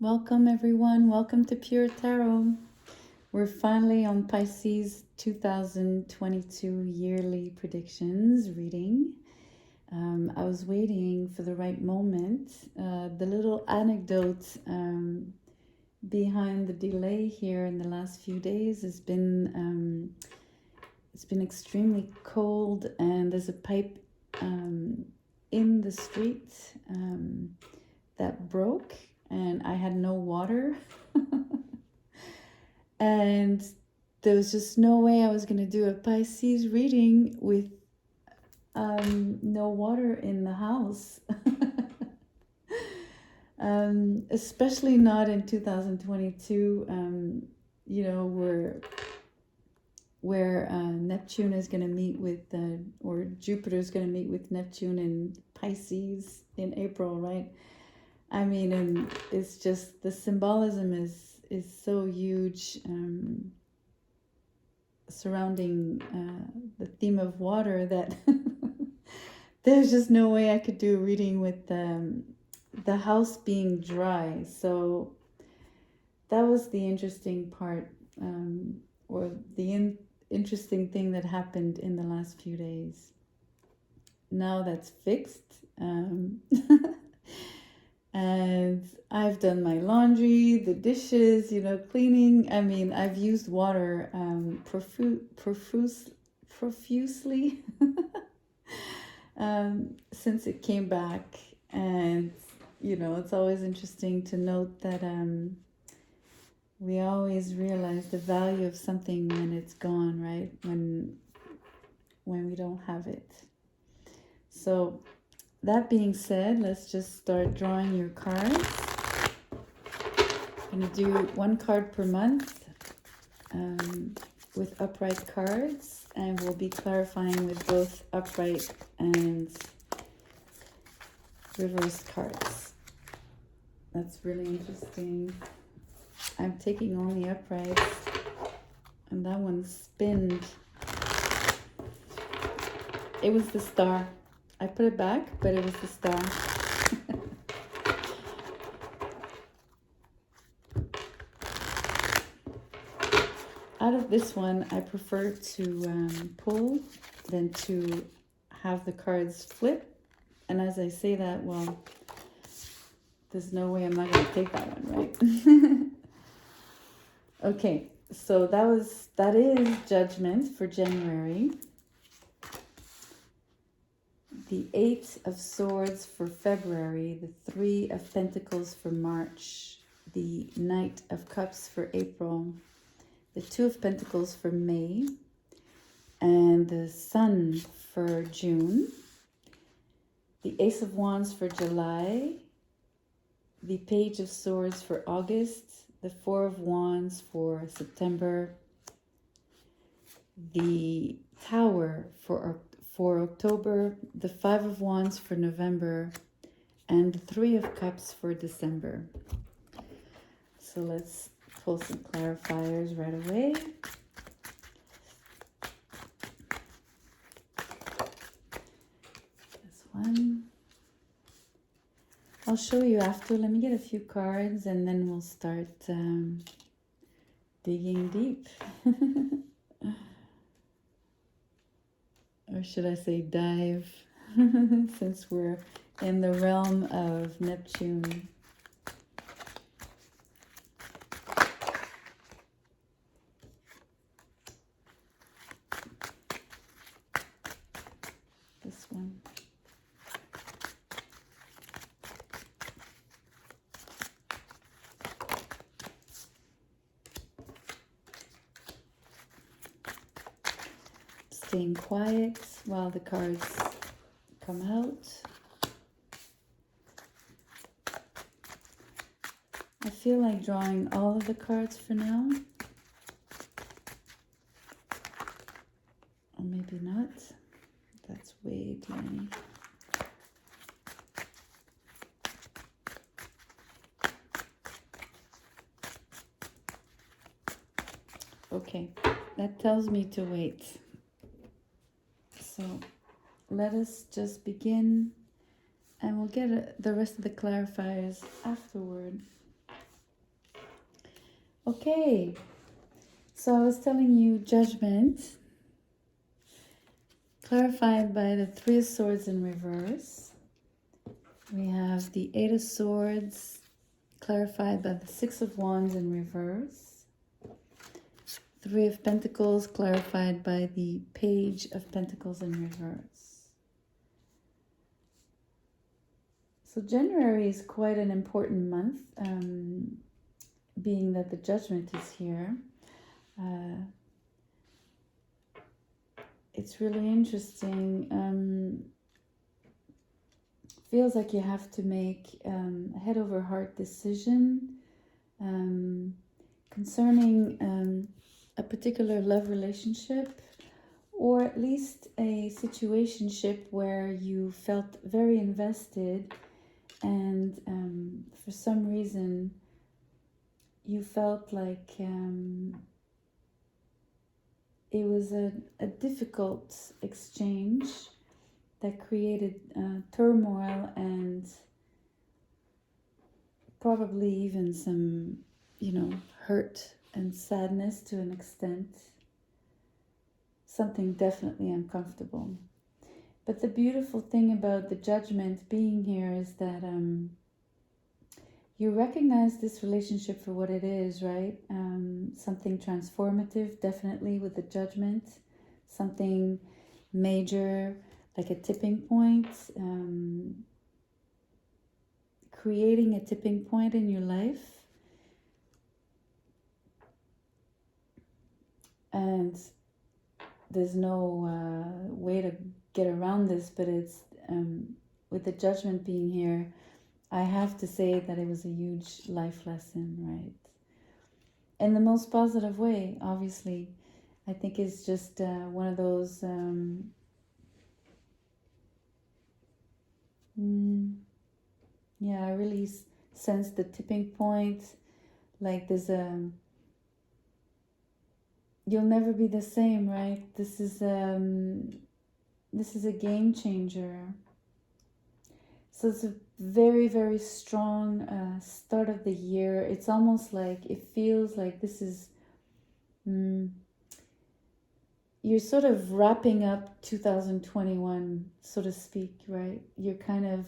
Welcome everyone, welcome to Pure Tarot. We're finally on Pisces 2022 yearly predictions reading. I was waiting for the right moment. The little anecdote behind the delay here in the last few days has been it's been extremely cold, and there's a pipe in the street that broke, and I had no water. And there was just no way I was going to do a Pisces reading with no water in the house. Especially not in 2022, where Neptune is going to meet with, or Jupiter is going to meet with Neptune in Pisces in April, right? I mean, and it's just, the symbolism is so huge surrounding the theme of water that there's just no way I could do a reading with the house being dry. So that was the interesting part, or the interesting thing that happened in the last few days. Now that's fixed. And I've done my laundry, the dishes, cleaning. I mean, I've used water profusely since it came back. And, it's always interesting to note that we always realize the value of something when it's gone, right? When we don't have it. So that being said, let's just start drawing your cards. I'm going to do one card per month with upright cards, and we'll be clarifying with both upright and reversed cards. That's really interesting. I'm taking only uprights, and that one spinned. It was the star. I put it back, but it was the star. Out of this one, I prefer to pull than to have the cards flip. And as I say that, well, there's no way I'm not going to take that one, right? Okay, so that is Judgment for January. The 8 of Swords for February, the 3 of Pentacles for March, the Knight of Cups for April, the 2 of Pentacles for May, and the Sun for June, the Ace of Wands for July, the Page of Swords for August, the 4 of Wands for September, the Tower for October, the 5 of Wands for November, and the 3 of Cups for December. So let's pull some clarifiers right away. This one. I'll show you after. Let me get a few cards and then we'll start digging deep. Or should I say dive, since we're in the realm of Neptune. This one. Staying quiet while the cards come out. I feel like drawing all of the cards for now. Or maybe not. That's way too many. Okay, that tells me to wait. So let us just begin, and we'll get the rest of the clarifiers afterward. Okay, so I was telling you judgment, clarified by the Three of Swords in reverse. We have the Eight of Swords, clarified by the Six of Wands in reverse. Three of Pentacles, clarified by the Page of Pentacles in reverse. So January is quite an important month, being that the Judgment is here. It's really interesting. Feels like you have to make a head over heart decision concerning a particular love relationship, or at least a situationship where you felt very invested, and for some reason you felt like it was a difficult exchange that created turmoil and probably even some, hurt and sadness to an extent. Something definitely uncomfortable. But the beautiful thing about the Judgment being here is that you recognize this relationship for what it is, right? Something transformative, definitely, with the Judgment. Something major, like a tipping point. Creating a tipping point in your life. And there's no way to get around this, but it's with the Judgment being here, I have to say that it was a huge life lesson, right? In the most positive way, obviously. I think it's just one of those I really sense the tipping point. Like there's you'll never be the same, right? This is a game changer. So it's a very, very strong start of the year. It's almost like, it feels like this is, you're sort of wrapping up 2021, so to speak, right? You're kind of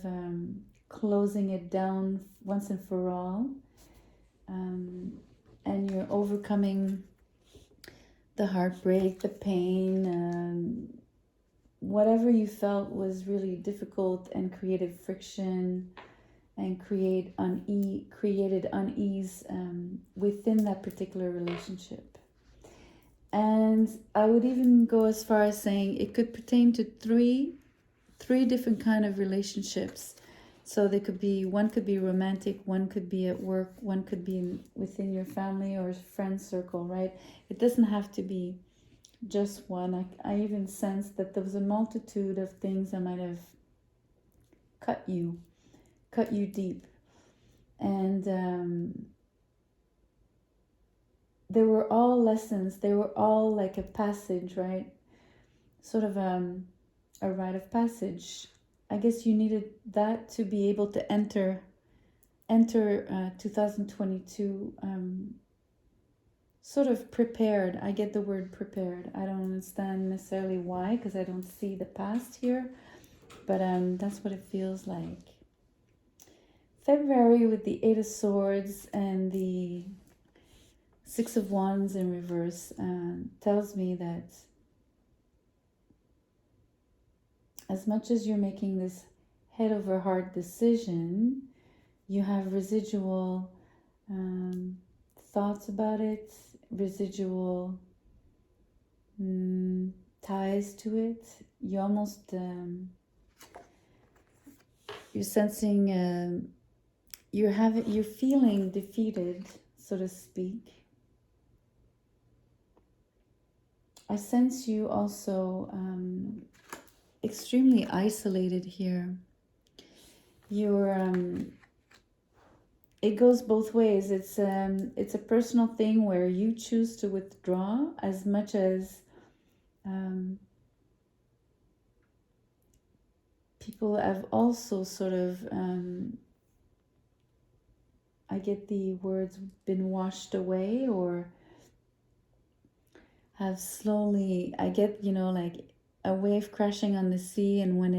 closing it down once and for all. And you're overcoming the heartbreak, the pain, whatever you felt was really difficult and created friction and created unease within that particular relationship. And I would even go as far as saying it could pertain to three different kind of relationships. So they could be, one could be romantic, one could be at work, one could be within your family or friend circle, right? It doesn't have to be just one. I even sensed that there was a multitude of things that might have cut you deep. And they were all lessons. They were all like a passage, right? Sort of a rite of passage. I guess you needed that to be able to enter 2022 sort of prepared. I get the word prepared. I don't understand necessarily why, because I don't see the past here, but that's what it feels like. February with the Eight of Swords and the Six of Wands in reverse tells me that as much as you're making this head over heart decision, you have residual thoughts about it, residual ties to it. You almost you're sensing you're feeling defeated, so to speak. I sense you also extremely isolated here. You're it goes both ways. It's a personal thing where you choose to withdraw, as much as people have also sort of I get the words been washed away, or have slowly, I get, you know, like a wave crashing on the sea, and when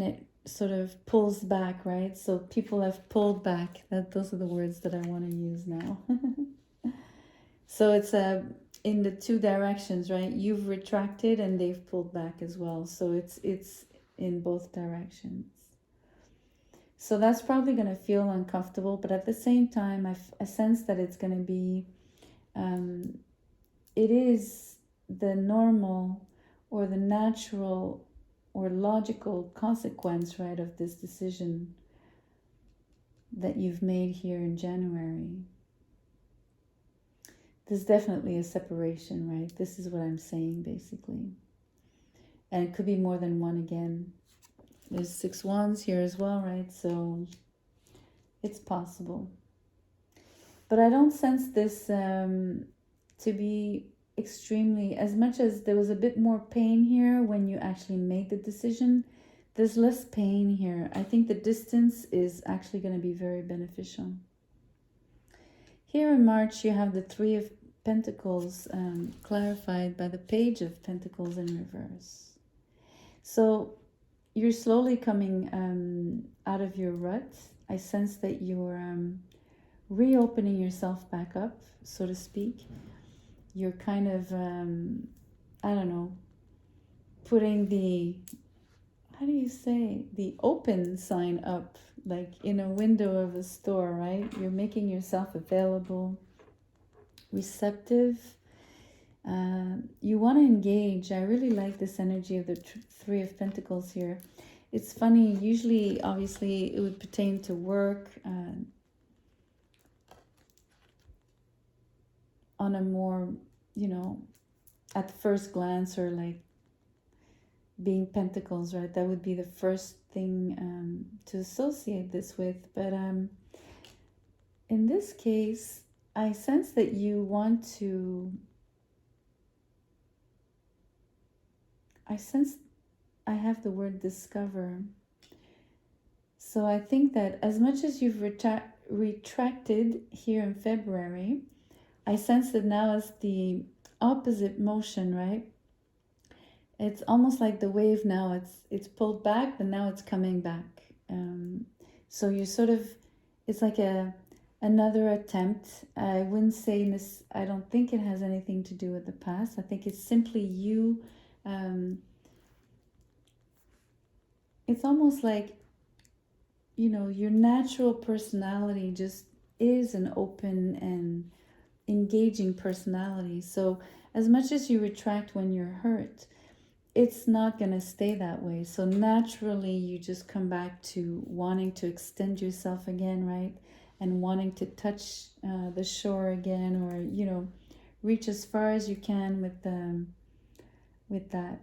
it sort of pulls back, right? So people have pulled back. Those are the words that I want to use now. So it's in the two directions, right? You've retracted and they've pulled back as well. So it's in both directions. So that's probably going to feel uncomfortable, but at the same time, I sense that it's going to be, it is the normal or the natural or logical consequence, right, of this decision that you've made here in January. There's definitely a separation, right? This is what I'm saying, basically. And it could be more than one again. There's 6 wands here as well, right? So it's possible. But I don't sense this to be extremely, as much as there was a bit more pain here when you actually made the decision, there's less pain here. I think the distance is actually going to be very beneficial. Here in March, you have the 3 of Pentacles clarified by the Page of Pentacles in reverse. So you're slowly coming out of your rut. I sense that you're reopening yourself back up, so to speak. You're kind of, I don't know, putting the, how do you say, the open sign up, like in a window of a store, right? You're making yourself available, receptive. You want to engage. I really like this energy of the 3 of Pentacles here. It's funny, usually, obviously, it would pertain to work, on a more, you know, at first glance, or like being Pentacles, right? That would be the first thing to associate this with. But in this case, I sense that you want to, I have the word discover. So I think that as much as you've retracted here in February, I sense that now is the opposite motion, right? It's almost like the wave now, it's pulled back, but now it's coming back. So you're sort of, it's like another attempt. I wouldn't say this, I don't think it has anything to do with the past. I think it's simply you. It's almost like, you know, your natural personality just is an open and engaging personality. So as much as you retract when you're hurt, it's not going to stay that way. So naturally, you just come back to wanting to extend yourself again, right? And wanting to touch the shore again, or, you know, reach as far as you can with that.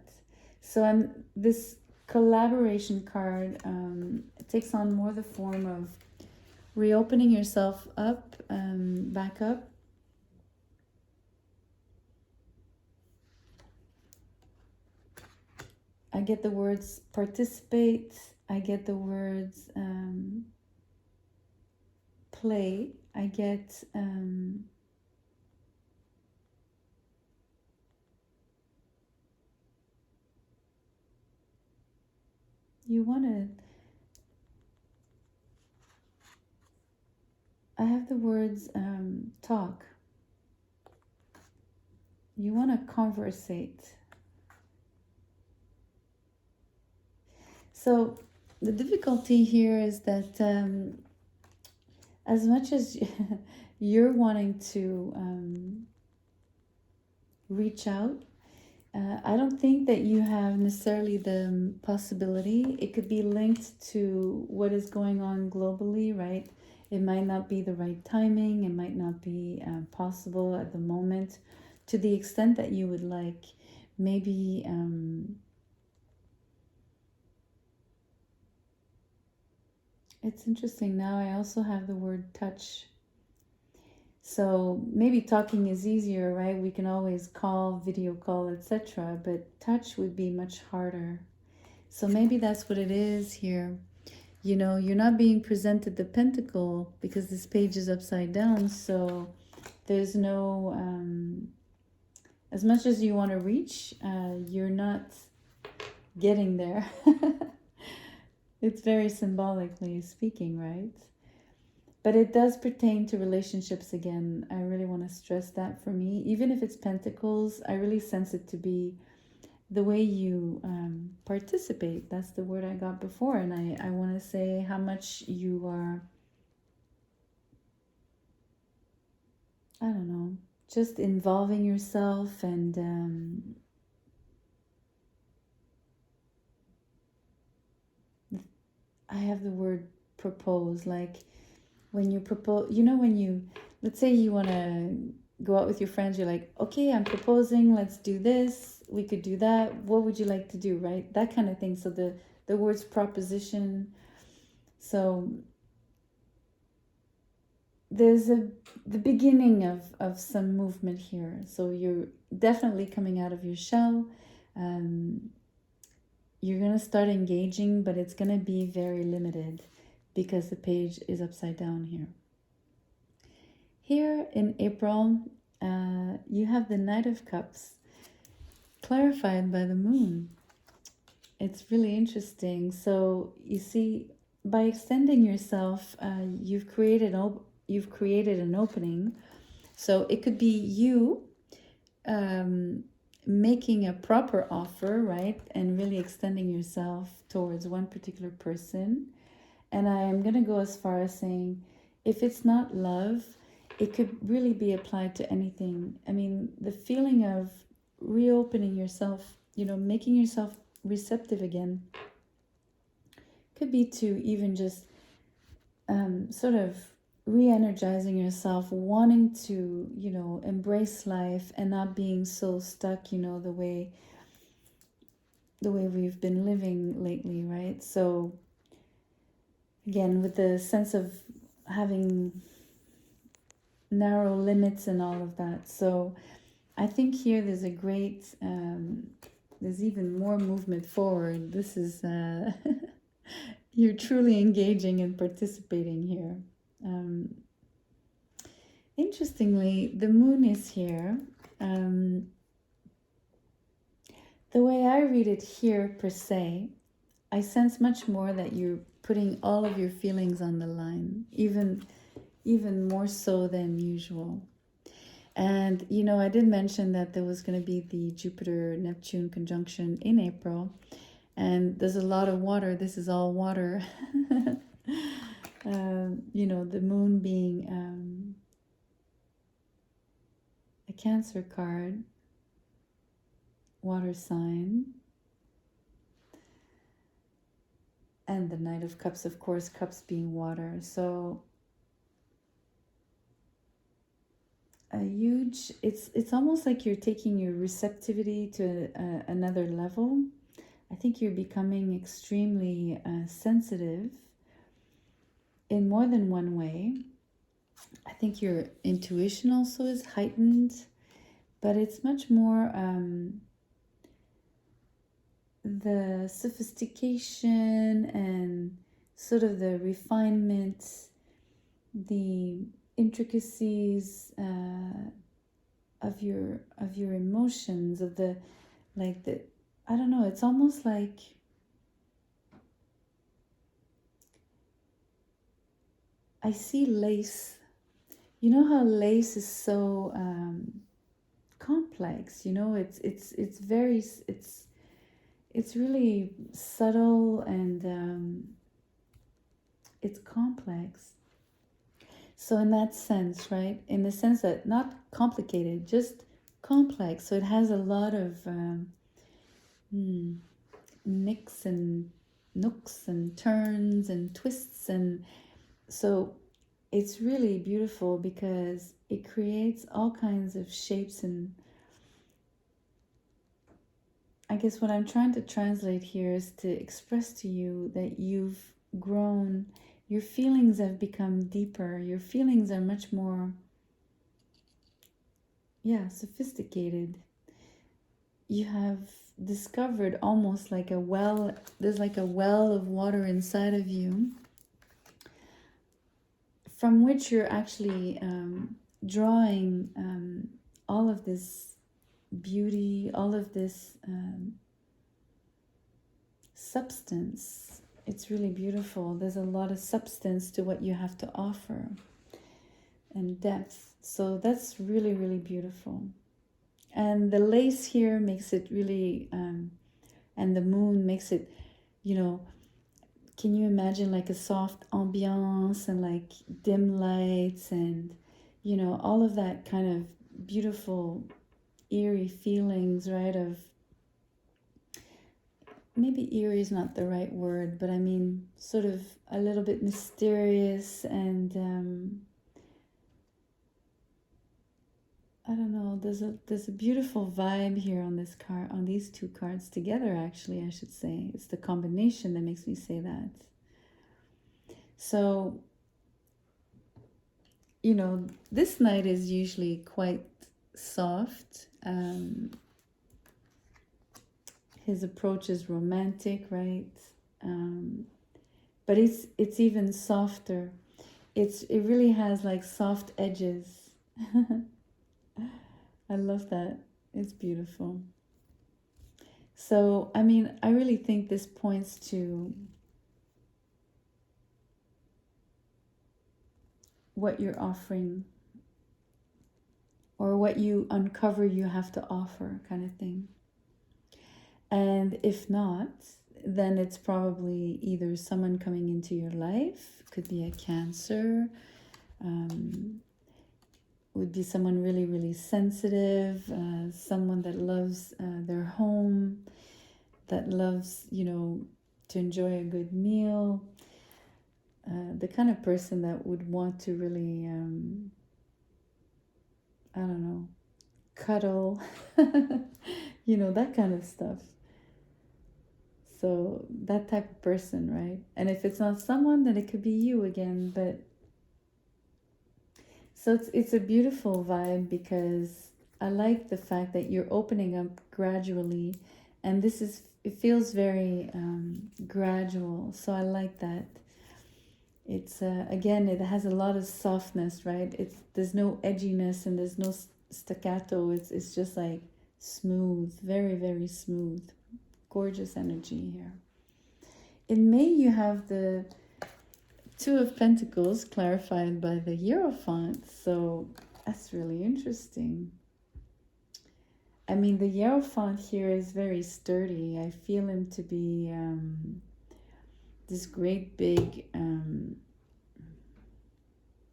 So this collaboration card takes on more the form of reopening yourself up, back up. I get the words participate. I get the words play. I get you want to, I have the words talk. You want to conversate. So the difficulty here is that as much as you're wanting to reach out, I don't think that you have necessarily the possibility. It could be linked to what is going on globally, right? It might not be the right timing. It might not be possible at the moment to the extent that you would like. Maybe it's interesting. Now I also have the word touch. So maybe talking is easier, right? We can always call, video call, etc. But touch would be much harder. So maybe that's what it is here. you know, you're not being presented the pentacle because this page is upside down. So there's no, as much as you want to reach, you're not getting there. It's very symbolically speaking, right? But it does pertain to relationships again. I really want to stress that for me. Even if it's pentacles, I really sense it to be the way you participate. That's the word I got before. And I want to say how much you are, I don't know, just involving yourself and I have the word propose, like when you propose, you know, when you, let's say you want to go out with your friends, you're like, okay, I'm proposing, let's do this, we could do that, what would you like to do, right? That kind of thing. So the word's proposition. So there's the beginning of some movement here. So you're definitely coming out of your shell. You're going to start engaging, but it's going to be very limited because the page is upside down here. Here in April, you have the Knight of Cups clarified by the moon. It's really interesting. So you see, by extending yourself, you've created an opening. So it could be you making a proper offer, right? And really extending yourself towards one particular person. And I am going to go as far as saying, if it's not love, it could really be applied to anything. I mean, the feeling of reopening yourself, you know, making yourself receptive again, could be to even just sort of re-energizing yourself, wanting to, you know, embrace life and not being so stuck, you know, the way we've been living lately, right? So again, with the sense of having narrow limits and all of that. So I think here there's a great, there's even more movement forward. This is, you're truly engaging and participating here. Interestingly, the moon is here. The way I read it here, per se, I sense much more that you're putting all of your feelings on the line, even more so than usual. And, you know, I did mention that there was going to be the Jupiter-Neptune conjunction in April. And there's a lot of water. This is all water. You know, the moon being a Cancer card, water sign. And the Knight of Cups, of course, cups being water. So a huge, it's almost like you're taking your receptivity to another level. I think you're becoming extremely sensitive in more than one way. I think your intuition also is heightened, but it's much more the sophistication and sort of the refinement, the intricacies of your emotions, of the, like the, I don't know, it's almost like I see lace. You know how lace is so complex, you know, it's very, it's really subtle and it's complex. So in that sense, right, in the sense that not complicated, just complex. So it has a lot of nicks and nooks and turns and twists, and so it's really beautiful because it creates all kinds of shapes. And I guess what I'm trying to translate here is to express to you that you've grown, your feelings have become deeper, your feelings are much more, sophisticated. you have discovered almost like a well, there's like a well of water inside of you from which you're actually drawing all of this beauty, all of this substance. It's really beautiful. There's a lot of substance to what you have to offer and depth. So that's really, really beautiful. And the lace here makes it really, and the moon makes it, you know, can you imagine like a soft ambiance and like dim lights and, you know, all of that kind of beautiful, eerie feelings, right? Of maybe eerie is not the right word, but I mean sort of a little bit mysterious and I don't know. There's a beautiful vibe here on this card, on these two cards together. Actually, I should say it's the combination that makes me say that. So, you know, this night is usually quite soft. His approach is romantic, right? But it's even softer. It really has like soft edges. I love that. It's beautiful. So, I mean, I really think this points to what you're offering or what you uncover you have to offer, kind of thing. And if not, then it's probably either someone coming into your life, could be a Cancer, would be someone really, really sensitive, someone that loves their home, that loves, you know, to enjoy a good meal, the kind of person that would want to really, I don't know, cuddle, you know, that kind of stuff. So that type of person, right? And if it's not someone, then it could be you again. But so it's a beautiful vibe because I like the fact that you're opening up gradually, and this is, it feels very gradual. So I like that. It's again, it has a lot of softness, right? There's no edginess and there's no staccato. It's just like smooth, very, very smooth. Gorgeous energy here. In May, you have the Two of Pentacles clarified by the Hierophant. So that's really interesting. I mean, the Hierophant here is very sturdy. I feel him to be this great big, I don't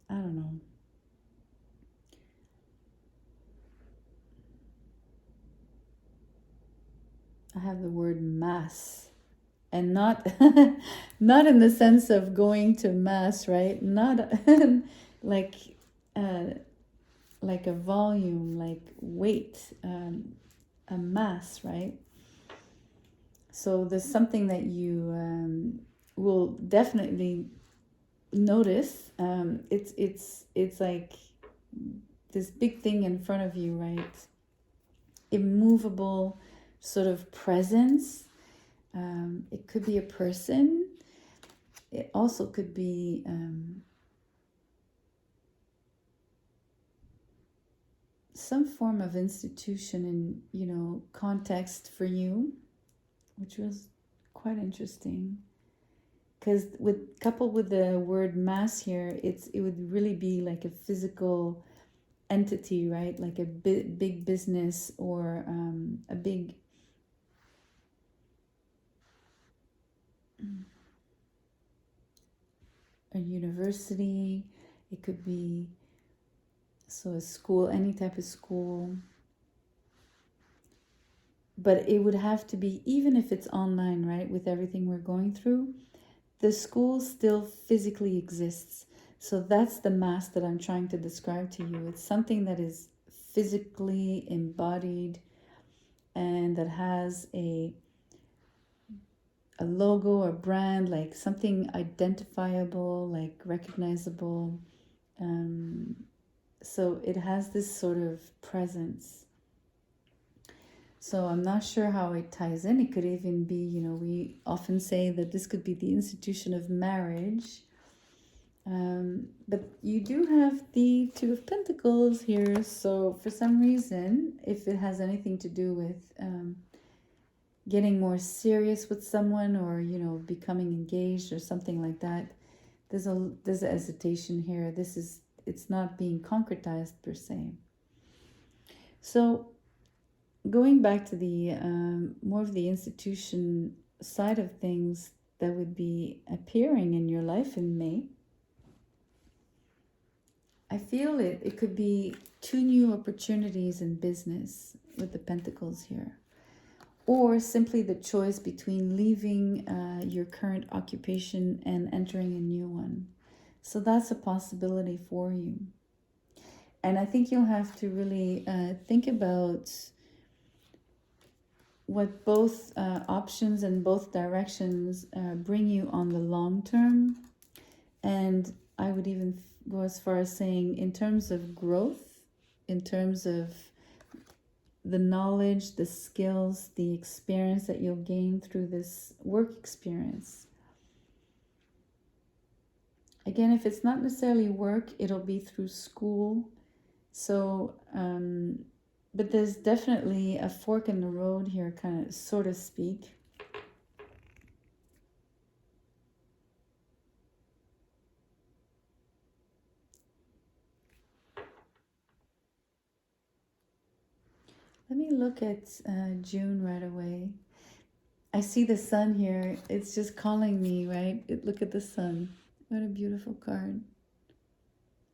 know. I have the word mass, and not not in the sense of going to mass, right? Not like like a volume, like weight, a mass, right? So there's something that you will definitely notice. It's like this big thing in front of you, right? Immovable sort of presence. It could be a person. It also could be some form of institution in, you know, context for you, which was quite interesting. Because coupled with the word mass here, it would really be like a physical entity, right? Like a big business or a big a university. It could be a school, any type of school. But it would have to be, even if it's online, right? With everything we're going through, the school still physically exists. So that's the mass that I'm trying to describe to you. It's something that is physically embodied and that has a logo or brand, like something identifiable, like recognizable. So it has this sort of presence. So I'm not sure how it ties in. It could even be, we often say that this could be the institution of marriage. But you do have the Two of Pentacles here. So for some reason, if it has anything to do with getting more serious with someone, or, becoming engaged or something like that, there's a hesitation here. It's not being concretized per se. So going back to the more of the institution side of things that would be appearing in your life in May, I feel it could be 2 new opportunities in business with the Pentacles here, or simply the choice between leaving your current occupation and entering a new one. So that's a possibility for you. And I think you'll have to really think about what both options and both directions bring you on the long term. And I would even go as far as saying, in terms of growth, in terms of the knowledge, the skills, the experience that you'll gain through this work experience. Again, if it's not necessarily work, it'll be through school. So, but there's definitely a fork in the road here, kind of, so to speak. Let me look at June right away. I see the sun here. It's just calling me, right? Look at the sun. What a beautiful card.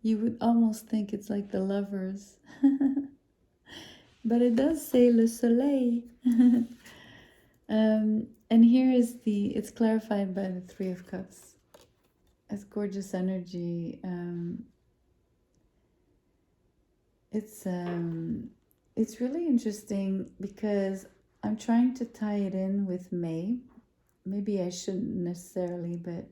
You would almost think it's like the Lovers. But it does say Le Soleil. And here is it's clarified by the Three of Cups. It's gorgeous energy. It's really interesting because I'm trying to tie it in with May. Maybe I shouldn't necessarily, but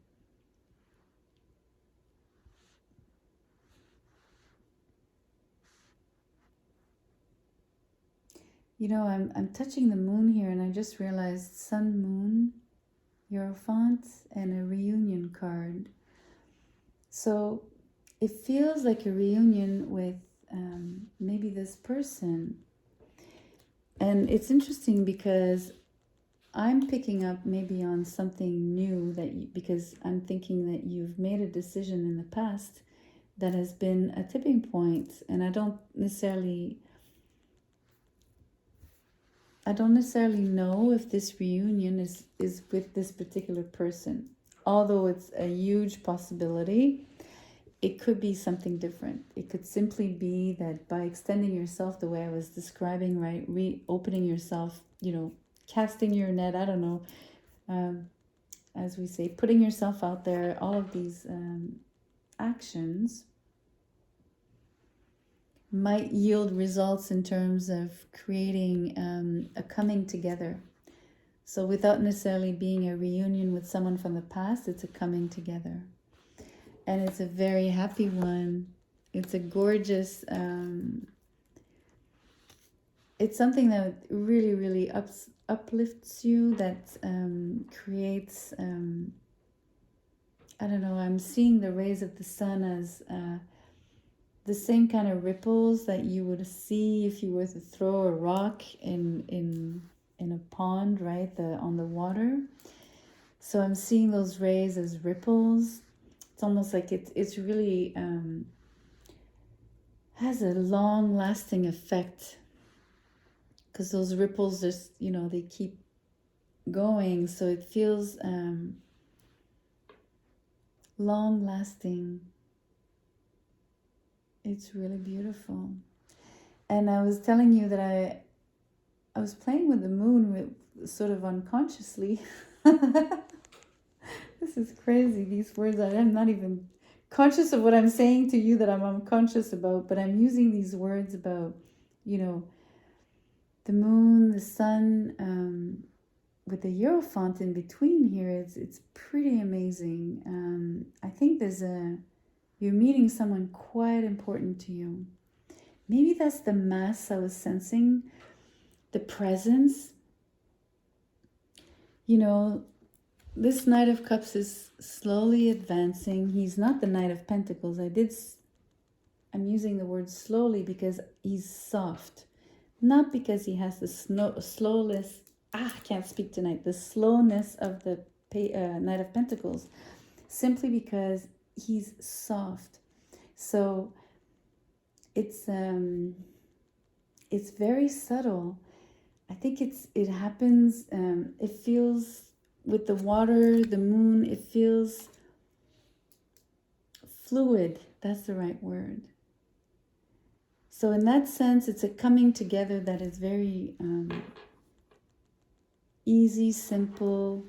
I'm touching the moon here, and I just realized Sun, Moon, Hierophant, and a reunion card. So it feels like a reunion with maybe this person. And it's interesting because I'm picking up maybe on something new because I'm thinking that you've made a decision in the past that has been a tipping point, and I don't necessarily know if this reunion is with this particular person. Although it's a huge possibility, it could be something different. It could simply be that by extending yourself the way I was describing, right, reopening yourself, casting your net, I don't know, as we say, putting yourself out there, all of these actions might yield results in terms of creating a coming together. So without necessarily being a reunion with someone from the past, it's a coming together. And it's a very happy one. It's a gorgeous, it's something that really, really uplifts you, that creates, I don't know, I'm seeing the rays of the sun as the same kind of ripples that you would see if you were to throw a rock in a pond, right, on the water. So I'm seeing those rays as ripples. It's almost like it's really has a long-lasting effect, because those ripples just, they keep going. So it feels long-lasting. It's really beautiful. And I was telling you that I was playing with the moon sort of unconsciously. This is crazy, these words. I'm not even conscious of what I'm saying to you that I'm unconscious about, but I'm using these words about, the moon, the sun, with the Hierophant in between here. It's pretty amazing. I think you're meeting someone quite important to you. Maybe that's the mass I was sensing. the presence. You know, this Knight of Cups is slowly advancing. He's not the Knight of Pentacles. I'm using the word slowly because he's soft. Not because he has the slowness. I can't speak tonight. The slowness of the Knight of Pentacles. Simply because he's soft. So it's very subtle. I think it happens, it feels with the water, the moon, it feels fluid. That's the right word. So in that sense, it's a coming together that is very easy, simple,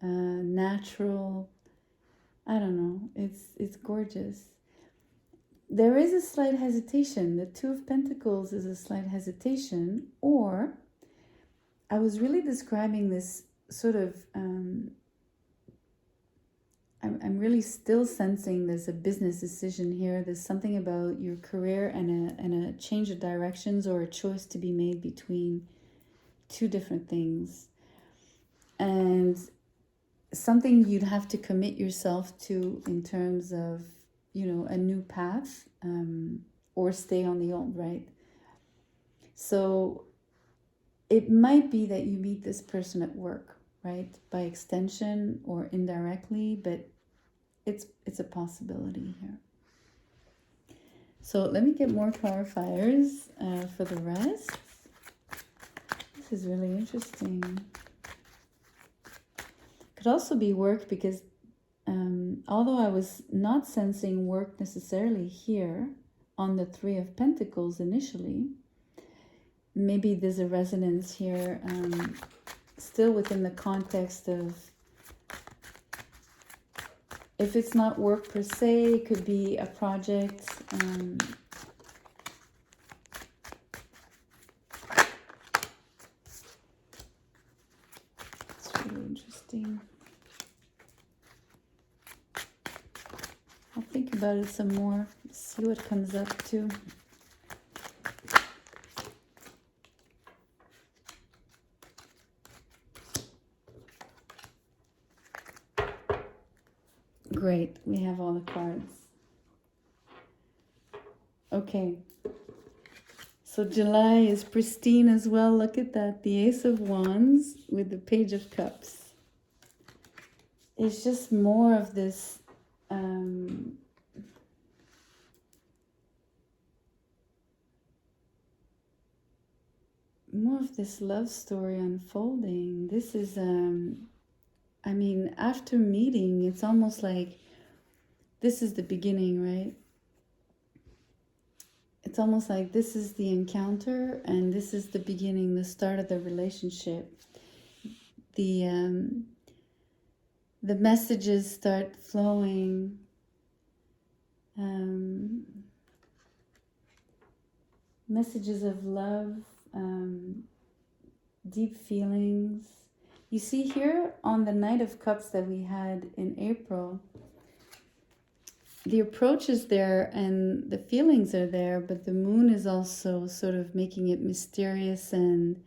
natural. I don't know. It's gorgeous. There is a slight hesitation. The Two of Pentacles is a slight hesitation, or I was really describing this sort of, I'm really still sensing there's a business decision here. There's something about your career and a change of directions, or a choice to be made between two different things. And something you'd have to commit yourself to in terms of, you know, a new path, or stay on the old, right? So it might be that you meet this person at work, right? By extension or indirectly, but it's a possibility here. So let me get more clarifiers for the rest. This is really interesting. Could also be work because although I was not sensing work necessarily here on the Three of Pentacles initially, maybe there's a resonance here still within the context of, if it's not work per se, it could be a project. It's really interesting. I'll think about it some more, see what comes up too. Great, we have all the cards. Okay, so July is pristine as well. Look at that, the Ace of Wands with the Page of Cups. It's just more of this love story unfolding. This is I mean, after meeting, it's almost like this is the beginning, right? It's almost like this is the encounter and this is the beginning, the start of the relationship. The messages start flowing. Messages of love, deep feelings. You see here on the Knight of Cups that we had in April, the approach is there and the feelings are there, but the moon is also sort of making it mysterious and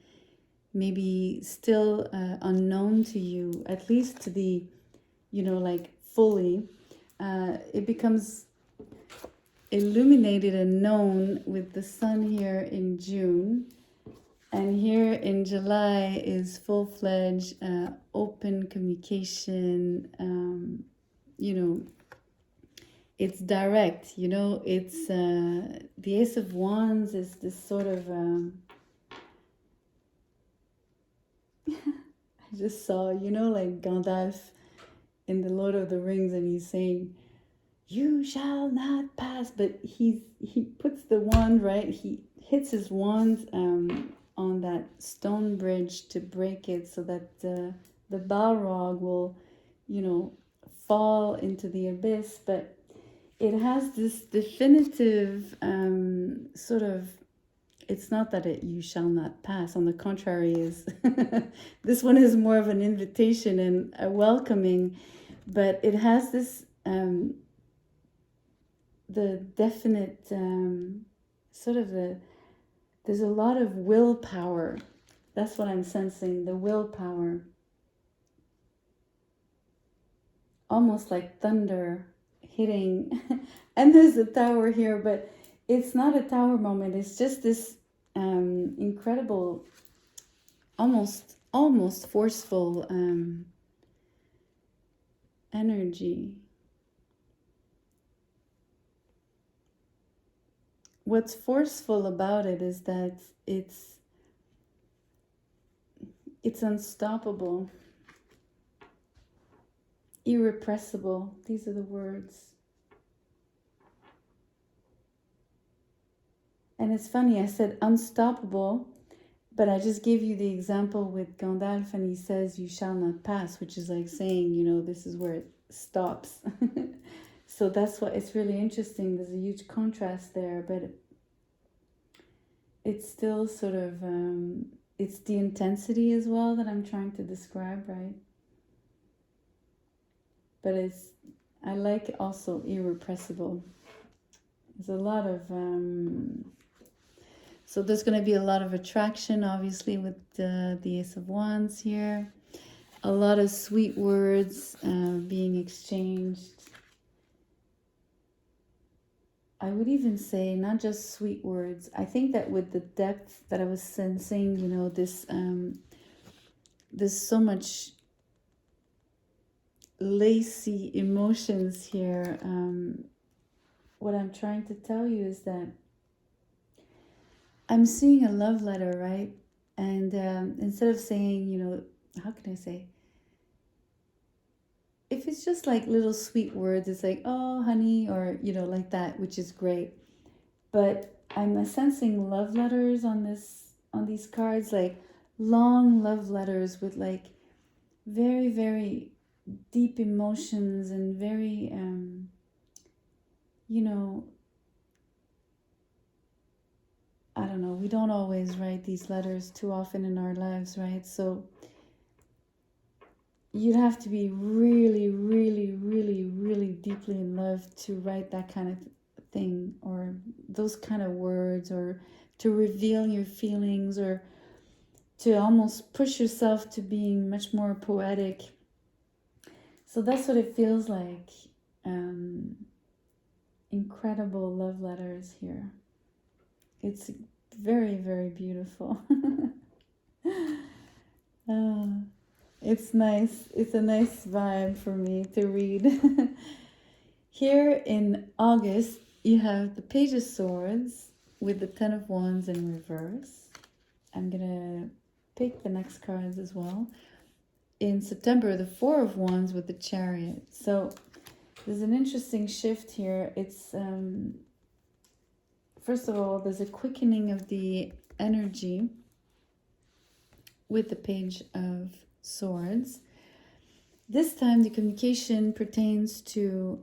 maybe still unknown to you, at least to the, you know, like fully. It becomes illuminated and known with the sun here in June. And here in July is full-fledged open communication. You know, it's direct, you know, it's the Ace of Wands is this sort of I just saw, you know, like Gandalf in the Lord of the Rings, and he's saying, "You shall not pass," but he puts the wand, right? He hits his wand on that stone bridge to break it, so that the Balrog will, you know, fall into the abyss. But it has this definitive sort of, it's not that you shall not pass. On the contrary, is this one is more of an invitation and a welcoming, but it has this the definite sort of there's a lot of willpower That's what I'm sensing, the willpower. Almost like thunder hitting. And there's a tower here, but it's not a tower moment. It's just this incredible, almost forceful energy. What's forceful about it is that it's unstoppable, irrepressible. These are the words. And it's funny, I said unstoppable, but I just gave you the example with Gandalf, and he says, "You shall not pass," which is like saying, you know, this is where it stops. So that's what, it's really interesting. There's a huge contrast there, but it's still sort of, it's the intensity as well that I'm trying to describe, right? But I like also irrepressible. There's a lot of, so there's going to be a lot of attraction, obviously, with the Ace of Wands here. A lot of sweet words being exchanged. I would even say not just sweet words. I think that with the depth that I was sensing, you know, there's so much lacy emotions here. What I'm trying to tell you is that I'm seeing a love letter, right? And instead of saying, you know, how can I say? If it's just like little sweet words, it's like, oh, honey, or, you know, like that, which is great. But I'm sensing love letters on these cards, like long love letters with like very, very deep emotions and very, you know, I don't know, we don't always write these letters too often in our lives, right? So you'd have to be really, really, really, really deeply in love to write that kind of thing, or those kind of words, or to reveal your feelings, or to almost push yourself to being much more poetic. So that's what it feels like. Incredible love letters here. It's very, very beautiful. It's nice. It's a nice vibe for me to read. Here in August, you have the Page of Swords with the Ten of Wands in reverse. I'm going to pick the next cards as well. In September, the Four of Wands with the Chariot. So there's an interesting shift here. It's, first of all, there's a quickening of the energy with the Page of Swords. This time the communication pertains to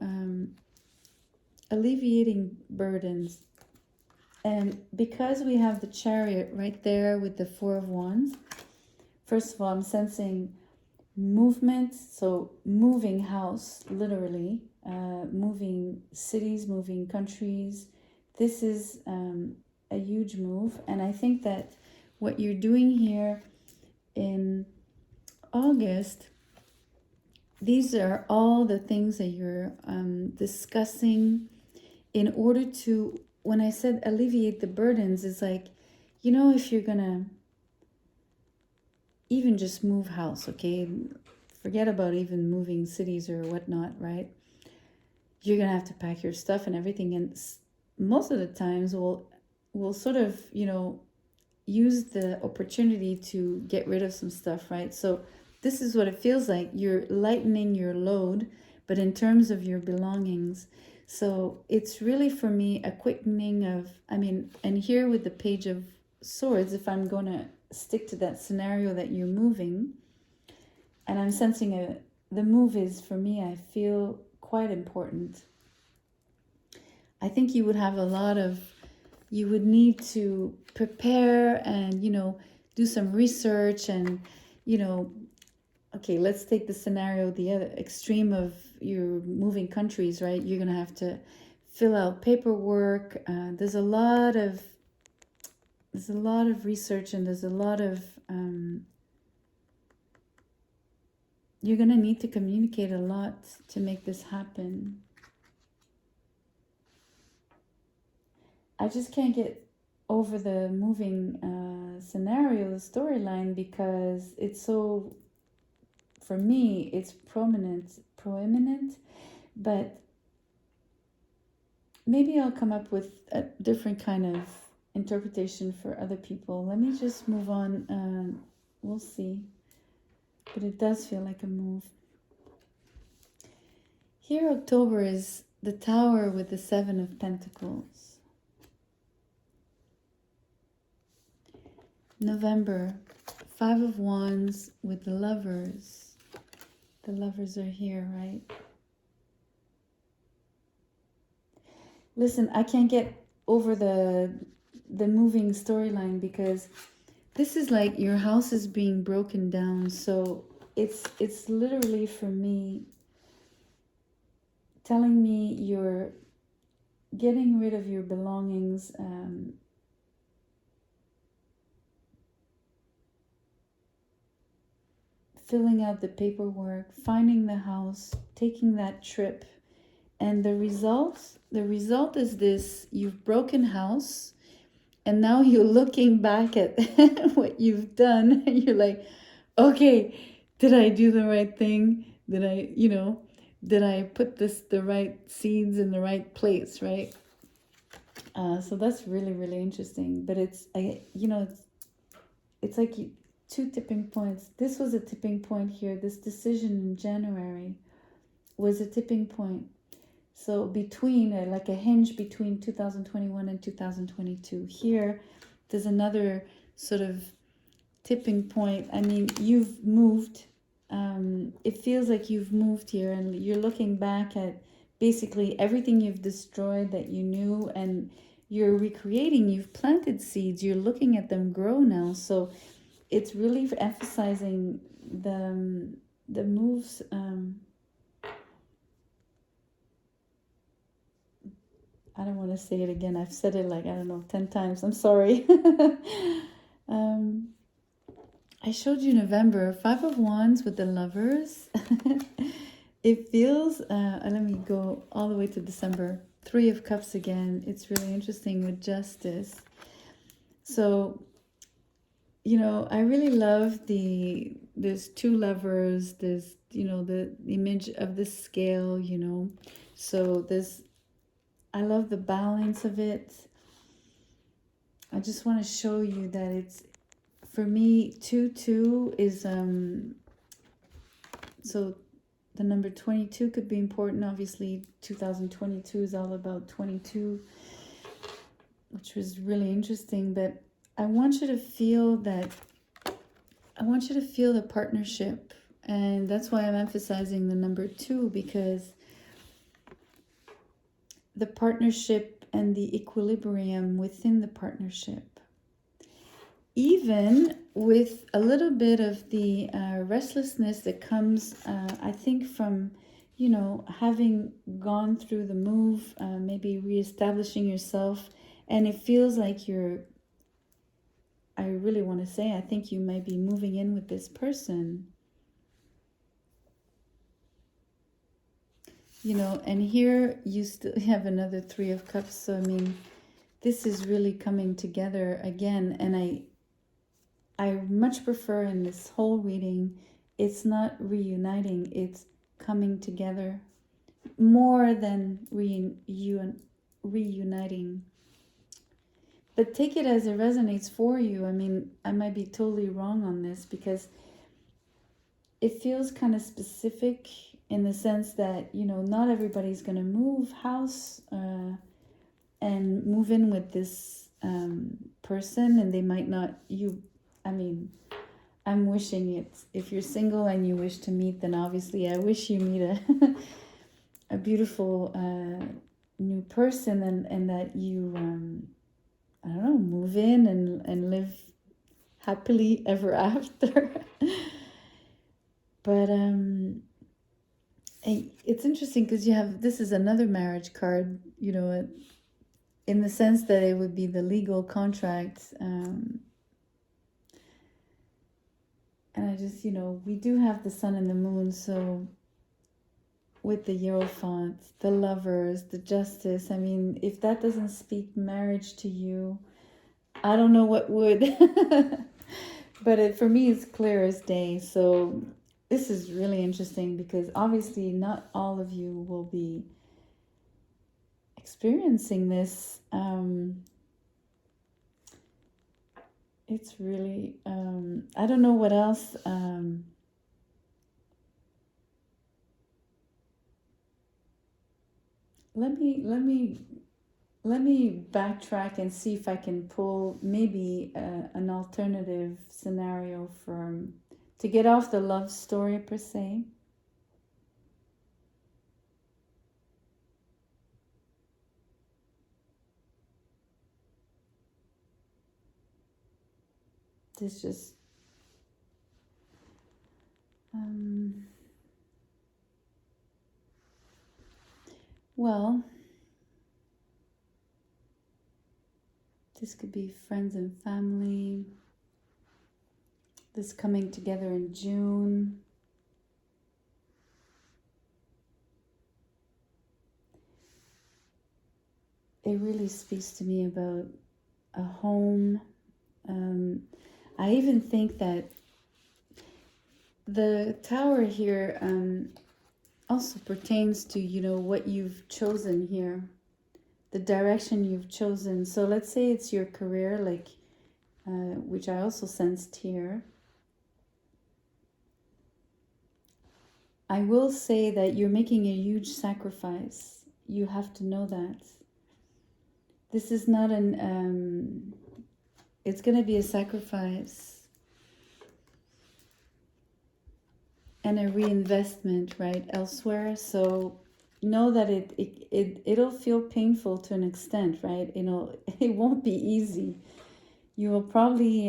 alleviating burdens. And because we have the Chariot right there with the Four of Wands, first of all, I'm sensing movement. So moving house, literally, moving cities, moving countries. This is a huge move. And I think that what you're doing here in August, these are all the things that you're discussing in order to, when I said alleviate the burdens, it's like, you know, if you're gonna even just move house, okay, forget about even moving cities or whatnot, right? You're gonna have to pack your stuff and everything, and most of the times we'll sort of, you know, use the opportunity to get rid of some stuff, right? So this is what it feels like. You're lightening your load, but in terms of your belongings. So it's really, for me, a quickening of, I mean, and here with the Page of Swords, if I'm going to stick to that scenario that you're moving, and I'm sensing the move is, for me, I feel quite important. I think you would have you would need to prepare and, you know, do some research and, you know, okay, let's take the scenario, the other extreme of you're moving countries, right? You're going to have to fill out paperwork. There's a lot of research, and there's a lot of you're going to need to communicate a lot to make this happen. I just can't get over the moving scenario, the storyline, because it's so, for me, it's prominent, but maybe I'll come up with a different kind of interpretation for other people. Let me just move on. We'll see. But it does feel like a move. Here, October is the Tower with the Seven of Pentacles. November, Five of Wands with the Lovers. The Lovers are here, right? Listen, I can't get over the moving storyline, because this is like your house is being broken down. So it's literally, for me, telling me you're getting rid of your belongings, filling out the paperwork, finding the house, taking that trip. And the result is this: you've broken house, and now you're looking back at what you've done, and you're like, okay, did I do the right thing? Did I put the right seeds in the right place, right? So that's really, really interesting. But it's like two tipping points. This was a tipping point here. This decision in January was a tipping point. So between, like a hinge between 2021 and 2022. Here, there's another sort of tipping point. I mean, you've moved. It feels like you've moved here, and you're looking back at basically everything you've destroyed that you knew, and you're recreating. You've planted seeds. You're looking at them grow now. So it's really emphasizing the moves. I don't want to say it again. I've said it like, I don't know, 10 times. I'm sorry. I showed you November, Five of Wands with the Lovers. It feels, let me go all the way to December. Three of Cups again. It's really interesting with Justice. So, I really love there's two lovers. There's, the image of the scale, So I love the balance of it. I just want to show you that it's, for me, 2-2 is, so the number 22 could be important. Obviously, 2022 is all about 22, which was really interesting. But I want you to feel the partnership. And that's why I'm emphasizing the number 2, because the partnership and the equilibrium within the partnership, even with a little bit of the restlessness that comes, I think, from, having gone through the move, maybe reestablishing yourself. And it feels like I really want to say, I think you might be moving in with this person. And here you still have another Three of Cups. So, I mean, this is really coming together again. And I much prefer in this whole reading, it's not reuniting, it's coming together more than reuniting. But take it as it resonates for you. I mean, I might be totally wrong on this, because it feels kind of specific in the sense that, not everybody's going to move house and move in with this person, and they might not, I'm wishing it. If you're single and you wish to meet, then obviously I wish you meet a beautiful new person, and that you, I don't know, move in and live happily ever after. But it's interesting because this is another marriage card, in the sense that it would be the legal contract. And I just, we do have the sun and the moon, so with the Hierophant, the lovers, the justice, I mean, if that doesn't speak marriage to you, I don't know what would. But for me, it's clear as day. So this is really interesting because obviously not all of you will be experiencing this. It's really, I don't know what else. Let me backtrack and see if I can pull maybe an alternative scenario to get off the love story per se. This just well, this could be friends and family. This coming together in June. It really speaks to me about a home. I even think that the tower here also pertains to, what you've chosen here, the direction you've chosen. So let's say it's your career, which I also sensed here. I will say that you're making a huge sacrifice. You have to know that. This is not it's going to be a sacrifice and a reinvestment, right, elsewhere. So know that it'll feel painful to an extent, right? It won't be easy. You will probably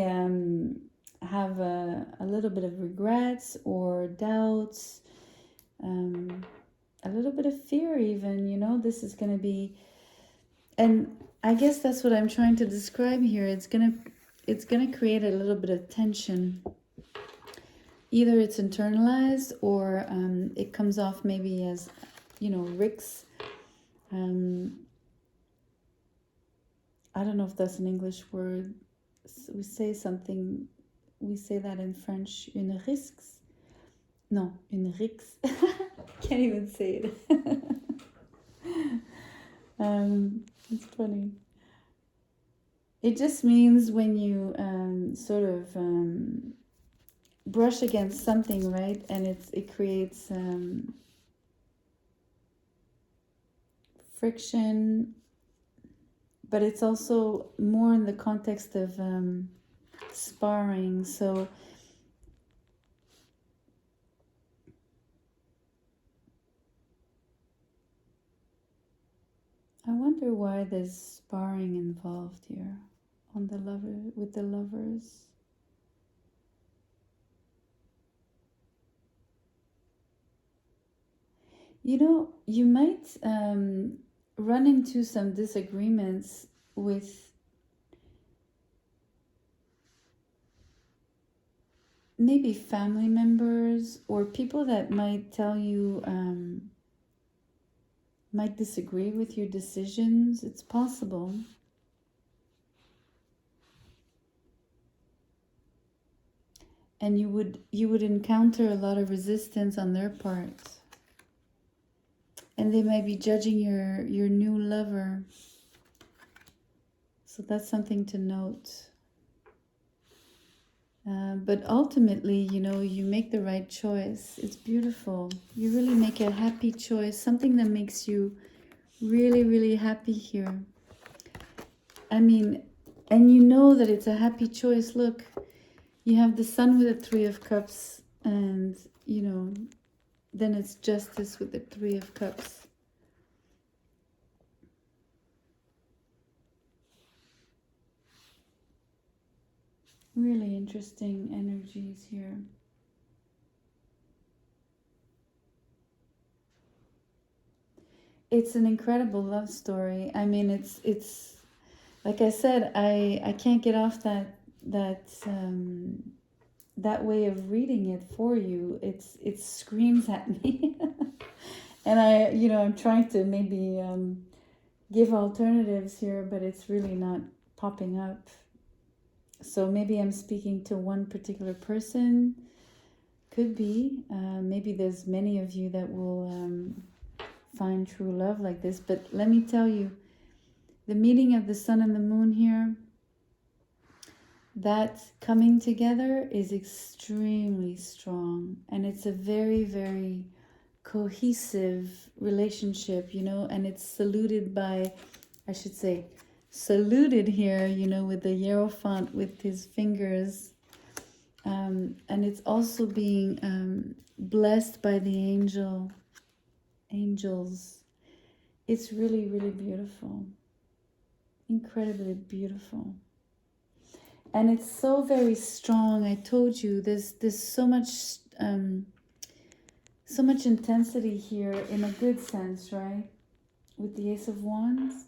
have a little bit of regrets or doubts, a little bit of fear even, this is going to be, and I guess that's what I'm trying to describe here. It's gonna create a little bit of tension. Either it's internalized or it comes off maybe as, Rick's. I don't know if that's an English word. We say that in French, une risque. No, une rixe. Can't even say it. It's funny. It just means when you sort of brush against something, right? And it creates friction, but it's also more in the context of sparring. So I wonder why there's sparring involved here with the lovers. You might run into some disagreements with maybe family members or people that might tell you, might disagree with your decisions. It's possible. And you would encounter a lot of resistance on their part. And they might be judging your new lover. So that's something to note. But ultimately, you make the right choice. It's beautiful. You really make a happy choice, something that makes you really, really happy here. I mean, and you know that it's a happy choice. Look, you have the Sun with the Three of Cups, and, then it's Justice with the Three of Cups. Really interesting energies here. It's an incredible love story. I mean, it's like I said, I can't get off that that way of reading it for you, it screams at me. And I'm trying to maybe give alternatives here, but it's really not popping up. So maybe I'm speaking to one particular person. Could be. Maybe there's many of you that will find true love like this. But let me tell you, the meeting of the sun and the moon here, that coming together is extremely strong. And it's a very, very cohesive relationship, and it's saluted by, I should say, saluted here, with the Hierophant with his fingers. And it's also being blessed by the angels. It's really, really beautiful. Incredibly beautiful. And it's so very strong. I told you, there's so much intensity here in a good sense, right? With the Ace of Wands.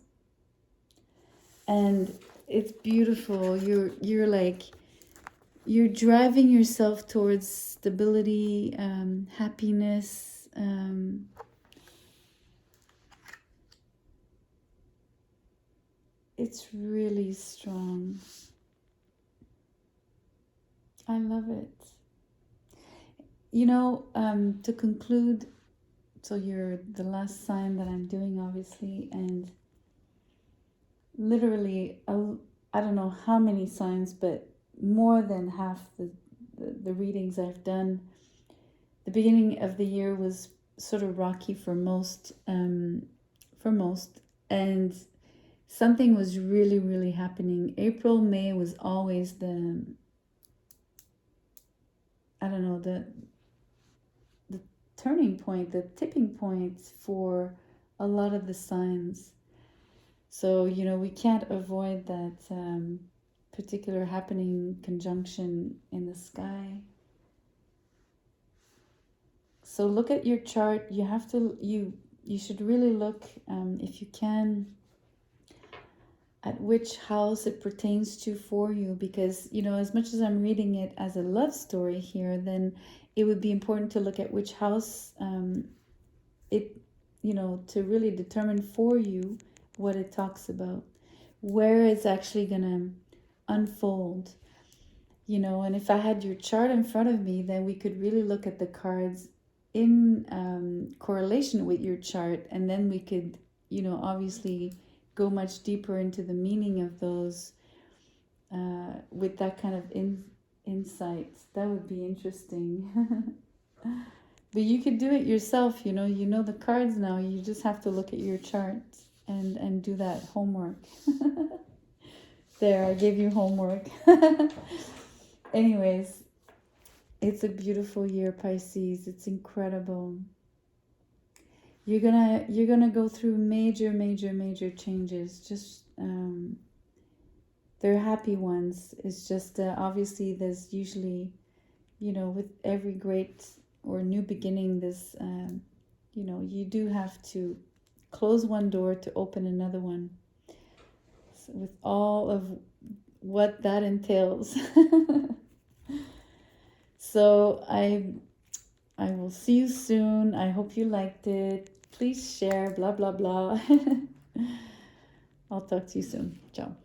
And it's beautiful. You're driving yourself towards stability, happiness. It's really strong. I love it. To conclude, so you're the last sign that I'm doing, obviously, and literally, I don't know how many signs, but more than half the readings I've done. The beginning of the year was sort of rocky for most, and something was really, really happening. April, May was always the turning point, the tipping point for a lot of the signs. So, we can't avoid that particular happening conjunction in the sky. So look at your chart. You should really look, if you can, at which house it pertains to for you, because as much as I'm reading it as a love story here, then it would be important to look at which house it to really determine for you what it talks about, where it's actually gonna unfold, and if I had your chart in front of me, then we could really look at the cards in correlation with your chart, and then we could obviously go much deeper into the meaning of those with that kind of insight. That would be interesting. But you could do it yourself, you know the cards now. You just have to look at your chart and do that homework. There, I gave you homework. Anyways, it's a beautiful year, Pisces. It's incredible. You're gonna go through major changes. Just they're happy ones. It's just obviously there's usually, with every great or new beginning, this you do have to close one door to open another one. So with all of what that entails. So I will see you soon. I hope you liked it. Please share, blah, blah, blah. I'll talk to you soon. Ciao.